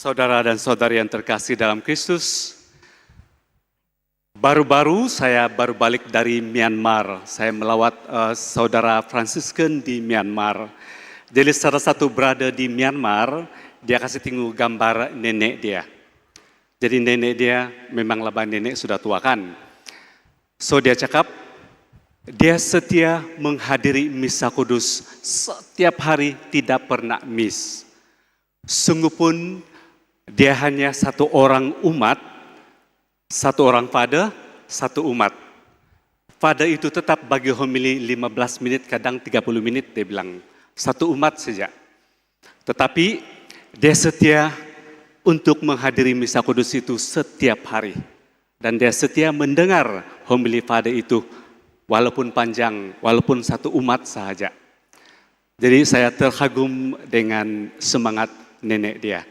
Saudara dan saudari yang terkasih dalam Kristus, baru-baru saya baru balik dari Myanmar. Saya melawat saudara Fransisken di Myanmar. Jadi salah satu brother di Myanmar, dia kasih tengok gambar nenek dia. Jadi nenek dia memang labah nenek sudah tua kan. So dia cakap, dia setia menghadiri misa kudus setiap hari, tidak pernah miss. Sungguh pun dia hanya satu orang umat, satu orang pada, satu umat. Pada itu tetap bagi homili 15 menit, kadang 30 menit dia bilang. Satu umat saja. Tetapi dia setia untuk menghadiri misa kudus itu setiap hari. Dan dia setia mendengar homili pada itu walaupun panjang, walaupun satu umat sahaja. Jadi saya terkagum dengan semangat nenek dia.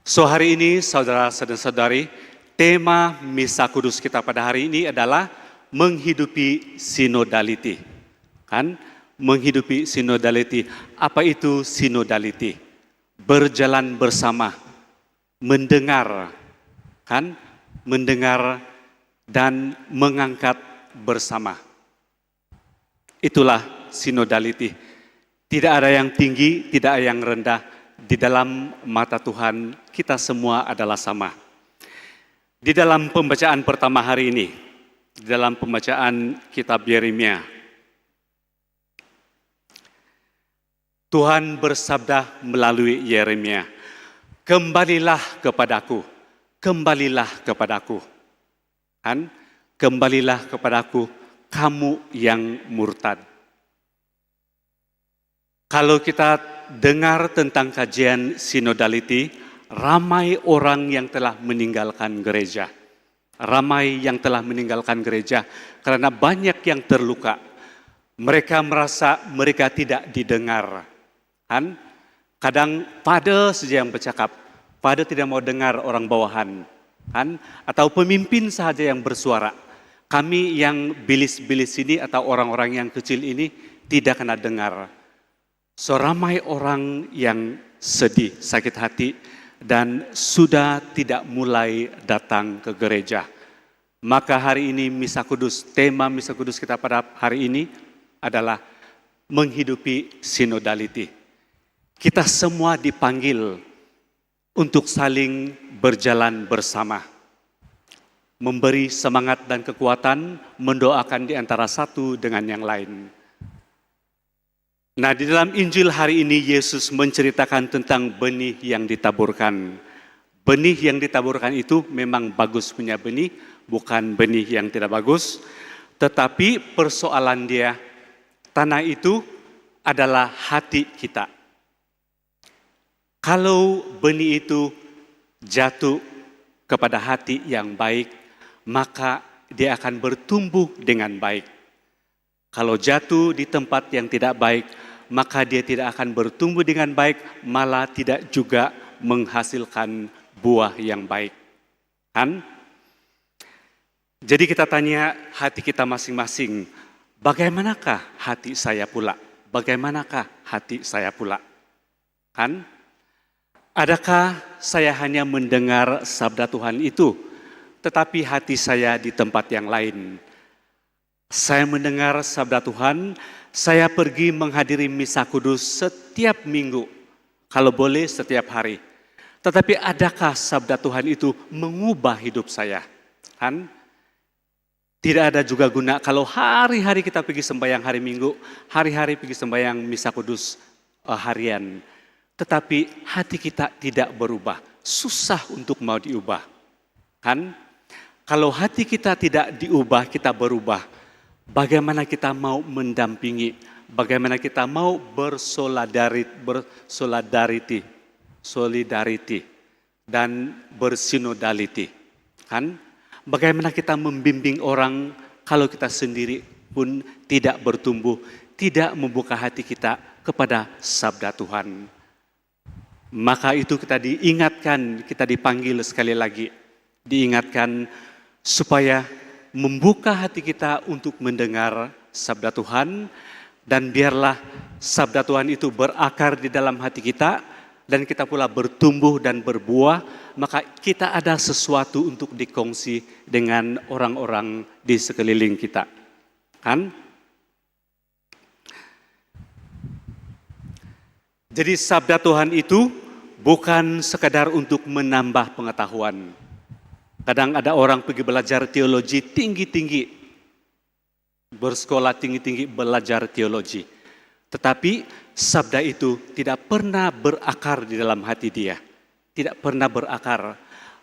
So hari ini saudara dan saudari, tema misa kudus kita pada hari ini adalah menghidupi sinodality. Kan? Menghidupi sinodality. Apa itu sinodality? Berjalan bersama, mendengar, kan? Mendengar dan mengangkat bersama. Itulah sinodality. Tidak ada yang tinggi, tidak ada yang rendah. Di dalam mata Tuhan, kita semua adalah sama. Di dalam pembacaan pertama hari ini, di dalam pembacaan kitab Yeremia, Tuhan bersabda melalui Yeremia, kembalilah kepadaku, kembalilah kepadaku. Kan? Kembalilah kepadaku, kamu yang murtad. Kalau kita dengar tentang kajian sinodality, ramai orang yang telah meninggalkan gereja. Ramai yang telah meninggalkan gereja karena banyak yang terluka. Mereka merasa mereka tidak didengar. Kan? Kadang pada saja yang bercakap, pada tidak mau dengar orang bawahan. Kan? Atau pemimpin saja yang bersuara. Kami yang bilis-bilis ini atau orang-orang yang kecil ini tidak kena dengar. So ramai orang yang sedih, sakit hati dan sudah tidak mulai datang ke gereja. Maka hari ini misa kudus, tema misa kudus kita pada hari ini adalah menghidupi sinodality. Kita semua dipanggil untuk saling berjalan bersama. Memberi semangat dan kekuatan, mendoakan di antara satu dengan yang lain. Nah, di dalam Injil hari ini Yesus menceritakan tentang benih yang ditaburkan. Benih yang ditaburkan itu memang bagus punya benih, bukan benih yang tidak bagus. Tetapi persoalan dia, tanah itu adalah hati kita. Kalau benih itu jatuh kepada hati yang baik, maka dia akan bertumbuh dengan baik. Kalau jatuh di tempat yang tidak baik, maka dia tidak akan bertumbuh dengan baik, malah tidak juga menghasilkan buah yang baik. Kan? Jadi kita tanya hati kita masing-masing, bagaimanakah hati saya pula? Bagaimanakah hati saya pula? Kan? Adakah saya hanya mendengar sabda Tuhan itu, tetapi hati saya di tempat yang lain? Saya mendengar sabda Tuhan, saya pergi menghadiri misa kudus setiap minggu, kalau boleh setiap hari. Tetapi adakah sabda Tuhan itu mengubah hidup saya? Kan? Tidak ada juga guna kalau hari-hari kita pergi sembahyang hari Minggu, hari-hari pergi sembahyang misa kudus harian. Tetapi hati kita tidak berubah, susah untuk mau diubah. Kan? Kalau hati kita tidak diubah, kita berubah. Bagaimana kita mau mendampingi, bagaimana kita mau solidarity dan bersinodality. Kan? Bagaimana kita membimbing orang kalau kita sendiri pun tidak bertumbuh, tidak membuka hati kita kepada sabda Tuhan. Maka itu kita diingatkan, kita dipanggil sekali lagi, diingatkan supaya membuka hati kita untuk mendengar sabda Tuhan, dan biarlah sabda Tuhan itu berakar di dalam hati kita, dan kita pula bertumbuh dan berbuah, maka kita ada sesuatu untuk dikongsi dengan orang-orang di sekeliling kita. Kan? Jadi sabda Tuhan itu bukan sekadar untuk menambah pengetahuan. Kadang ada orang pergi belajar teologi tinggi-tinggi, bersekolah tinggi-tinggi belajar teologi. Tetapi sabda itu tidak pernah berakar di dalam hati dia. Tidak pernah berakar.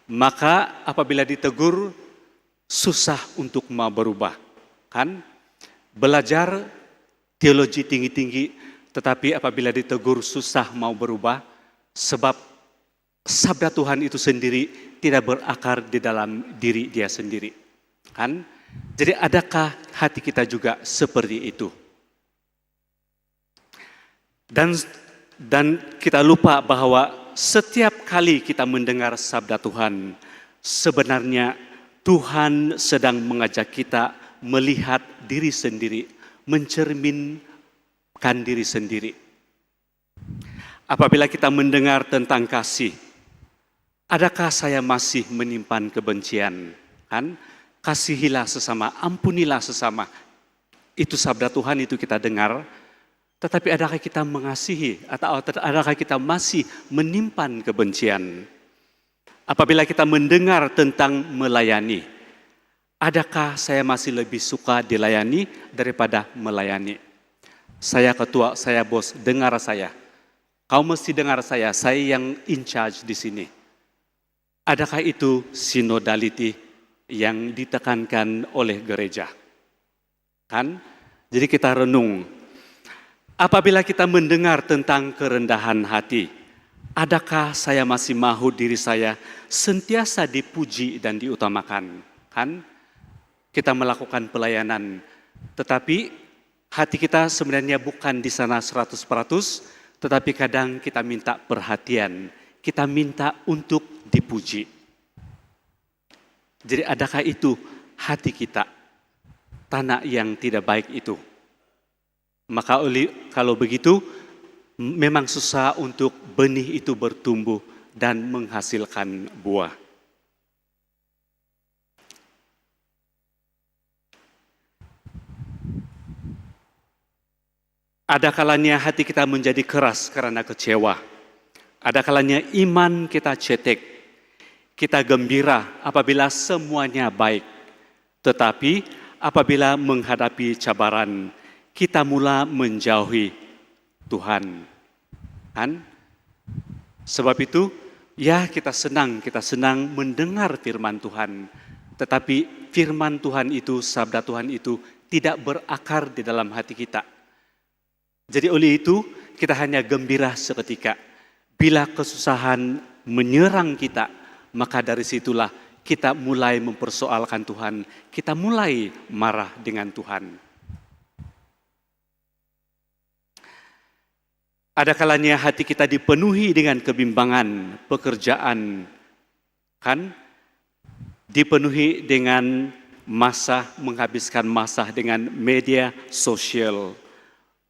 Maka apabila ditegur, susah untuk mau berubah. Kan? Belajar teologi tinggi-tinggi, tetapi apabila ditegur susah mau berubah, sebab sabda Tuhan itu sendiri tidak berakar di dalam diri dia sendiri. Kan? Jadi adakah hati kita juga seperti itu? Dan kita lupa bahwa setiap kali kita mendengar sabda Tuhan, sebenarnya Tuhan sedang mengajak kita melihat diri sendiri, mencerminkan diri sendiri. Apabila kita mendengar tentang kasih, adakah saya masih menyimpan kebencian? Kan? Kasihilah sesama, ampunilah sesama. Itu sabda Tuhan itu kita dengar. Tetapi adakah kita mengasihi atau adakah kita masih menyimpan kebencian? Apabila kita mendengar tentang melayani, adakah saya masih lebih suka dilayani daripada melayani? Saya ketua, saya bos, dengar saya. Kau mesti dengar saya yang in charge di sini. Adakah itu synodality yang ditekankan oleh gereja? Kan? Jadi kita renung. Apabila kita mendengar tentang kerendahan hati, adakah saya masih mahu diri saya sentiasa dipuji dan diutamakan? Kan? Kita melakukan pelayanan, tetapi hati kita sebenarnya bukan di sana 100%, tetapi kadang kita minta perhatian, kita minta untuk dipuji. Jadi adakah itu hati kita, tanah yang tidak baik itu? Maka kalau begitu, memang susah untuk benih itu bertumbuh dan menghasilkan buah. Ada kalanya hati kita menjadi keras karena kecewa. Ada kalanya iman kita cetek. Kita gembira apabila semuanya baik. Tetapi apabila menghadapi cabaran, kita mula menjauhi Tuhan. Kan? Sebab itu, ya kita senang mendengar firman Tuhan. Tetapi firman Tuhan itu, sabda Tuhan itu tidak berakar di dalam hati kita. Jadi oleh itu kita hanya gembira seketika. Bila kesusahan menyerang kita, maka dari situlah kita mulai mempersoalkan Tuhan. Kita mulai marah dengan Tuhan. Ada kalanya hati kita dipenuhi dengan kebimbangan pekerjaan. Kan? Dipenuhi dengan menghabiskan masa dengan media sosial.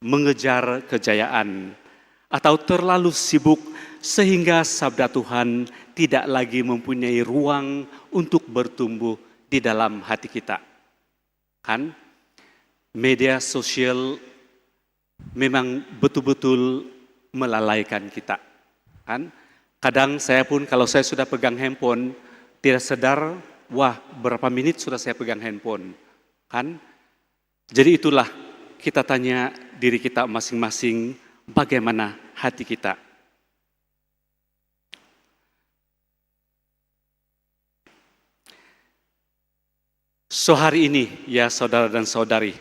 Mengejar kejayaan, atau terlalu sibuk sehingga sabda Tuhan tidak lagi mempunyai ruang untuk bertumbuh di dalam hati kita. Kan? Media sosial memang betul-betul melalaikan kita. Kan? Kadang saya pun kalau saya sudah pegang handphone, tidak sadar, wah berapa menit sudah saya pegang handphone. Kan? Jadi itulah kita tanya diri kita masing-masing, bagaimana hati kita. So hari ini ya saudara dan saudari,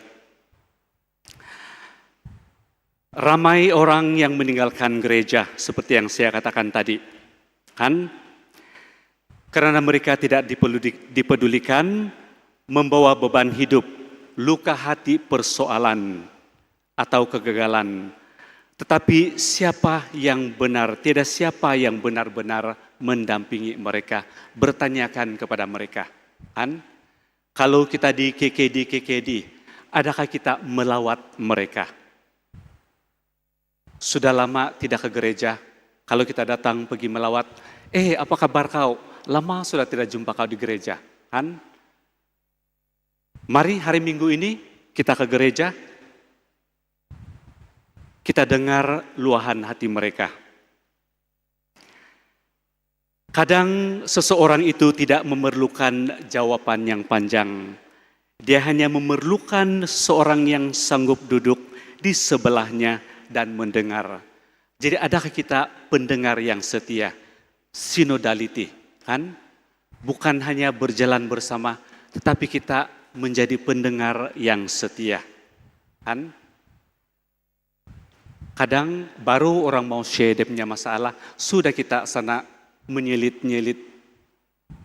ramai orang yang meninggalkan gereja seperti yang saya katakan tadi. Kan? Karena mereka tidak dipedulikan, membawa beban hidup, luka hati persoalan atau kegagalan. Tetapi siapa yang benar, tidak siapa yang benar-benar mendampingi mereka, bertanyakan kepada mereka. Kan? Kalau kita di KKD, adakah kita melawat mereka? Sudah lama tidak ke gereja, Kalau kita datang pergi melawat, apa kabar kau? Lama sudah tidak jumpa kau di gereja, kan? Mari hari Minggu ini kita ke gereja, kita dengar luahan hati mereka. Kadang seseorang itu tidak memerlukan jawaban yang panjang. Dia hanya memerlukan seorang yang sanggup duduk di sebelahnya dan mendengar. Jadi adakah kita pendengar yang setia? Synodality, kan? Bukan hanya berjalan bersama, tetapi kita menjadi pendengar yang setia, kan? Kadang baru orang mau share dia punya masalah, sudah kita sana menyelit-nyelit,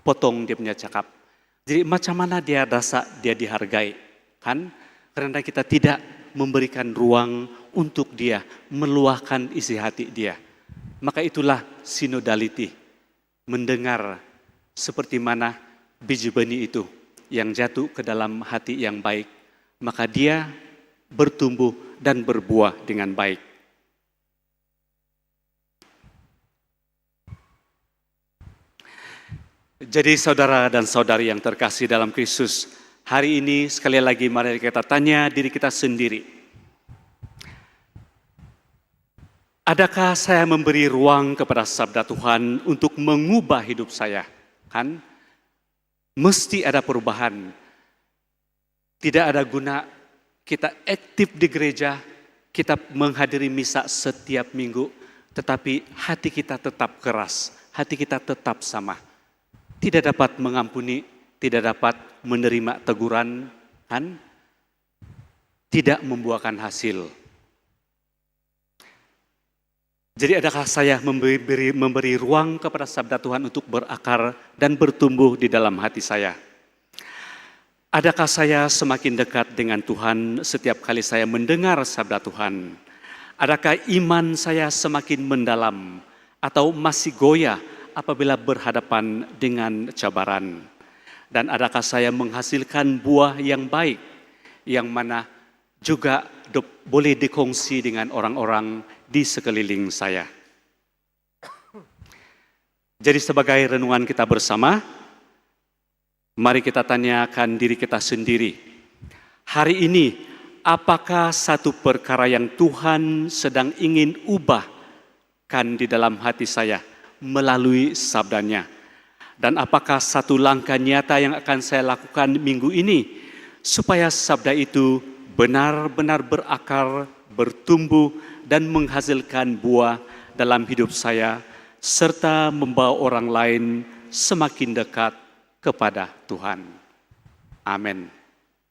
potong dia punya cakap. Jadi macam mana dia rasa dia dihargai, kan? Karena kita tidak memberikan ruang untuk dia meluahkan isi hati dia. Maka itulah synodality, mendengar seperti mana biji benih itu yang jatuh ke dalam hati yang baik, maka dia bertumbuh dan berbuah dengan baik. Jadi saudara dan saudari yang terkasih dalam Kristus, hari ini sekali lagi mari kita tanya diri kita sendiri. Adakah saya memberi ruang kepada sabda Tuhan untuk mengubah hidup saya? Kan? Mesti ada perubahan. Tidak ada guna kita aktif di gereja, kita menghadiri misa setiap minggu, tetapi hati kita tetap keras, hati kita tetap sama. Tidak dapat mengampuni, tidak dapat menerima teguran, kan? Tidak membuahkan hasil. Jadi adakah saya memberi ruang kepada sabda Tuhan untuk berakar dan bertumbuh di dalam hati saya? Adakah saya semakin dekat dengan Tuhan setiap kali saya mendengar sabda Tuhan? Adakah iman saya semakin mendalam atau masih goyah apabila berhadapan dengan cabaran? Dan adakah saya menghasilkan buah yang baik, yang mana juga boleh dikongsi dengan orang-orang di sekeliling saya? Jadi sebagai renungan kita bersama, mari kita tanyakan diri kita sendiri. Hari ini, apakah satu perkara yang Tuhan sedang ingin ubahkan di dalam hati saya melalui sabdanya? Dan apakah satu langkah nyata yang akan saya lakukan minggu ini supaya sabda itu benar-benar berakar, bertumbuh, dan menghasilkan buah dalam hidup saya, serta membawa orang lain semakin dekat kepada Tuhan. Amin.